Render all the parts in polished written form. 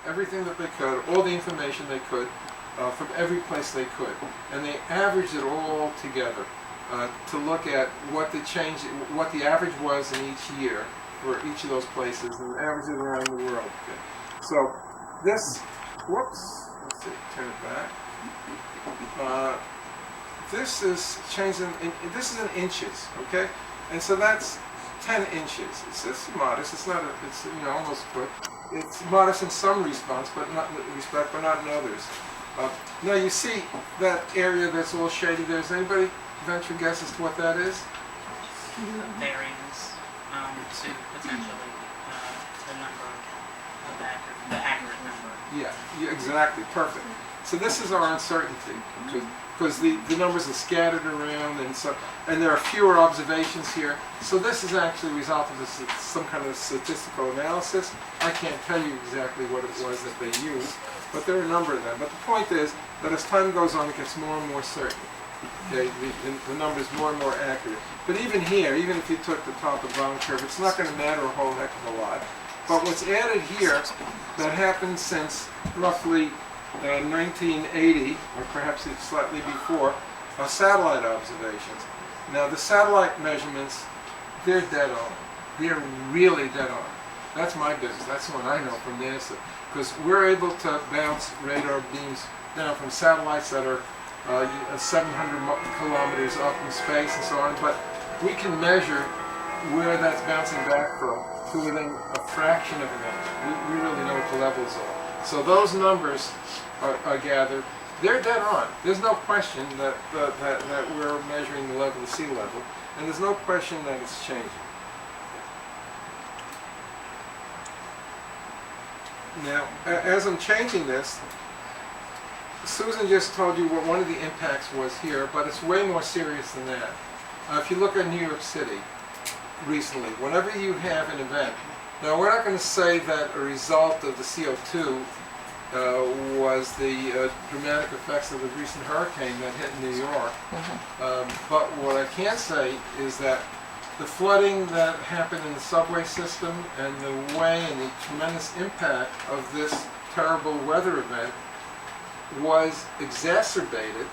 everything that they could, all the information they could, from every place they could, and they averaged it all together to look at what the average was in each year for each of those places, and average it around the world. Okay. So this, whoops, let's see, turn it back. This is changed this is in inches, okay? And so that's 10 inches. It's modest. It's not. It's almost foot. It's modest in some respects, but not in others. Now you see that area that's all shady there. Does anybody venture a guess as to what that is? Bearings to potentially the number of the accurate number. Yeah, exactly, perfect. So this is our uncertainty, because the numbers are scattered around, and there are fewer observations here. So this is actually a result of some kind of statistical analysis. I can't tell you exactly what it was that they used, but there are a number of them. But the point is that as time goes on, it gets more and more certain. Okay, the number is more and more accurate. But even here, even if you took the top and bottom curve, it's not going to matter a whole heck of a lot. But what's added here that happened since roughly 1980, or perhaps it's slightly before, are satellite observations. Now the satellite measurements, they're dead on. They're really dead on. That's my business. That's the one I know from NASA. Because we're able to bounce radar beams down from satellites that are 700 kilometers up in space and so on, but we can measure where that's bouncing back from to within a fraction of an inch. We really know what the levels are. So those numbers are gathered. They're dead on. There's no question that we're measuring the level of sea level, and there's no question that it's changing. Now, as I'm changing this, Susan just told you what one of the impacts was here, but it's way more serious than that. If you look at New York City recently, whenever you have an event, now we're not going to say that a result of the CO2 was the dramatic effects of the recent hurricane that hit New York, but what I can say is that the flooding that happened in the subway system and the way and the tremendous impact of this terrible weather event was exacerbated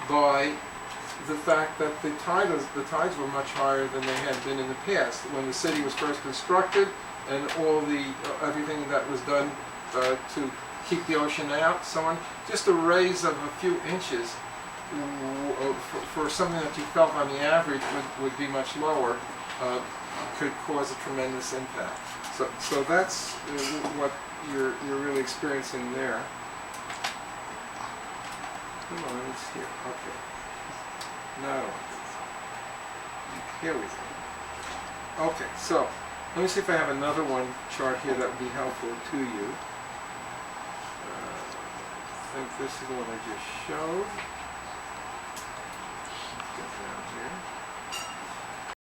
by the fact that the tides were much higher than they had been in the past when the city was first constructed, and all everything that was done to keep the ocean out, so on. Just a raise of a few inches for something that you felt on the average would be much lower could cause a tremendous impact. So that's what you're really experiencing there. Come on, it's here. Okay. No. Here we go. Okay, so let me see if I have another chart here that would be helpful to you. I think this is the one I just showed. Get down here.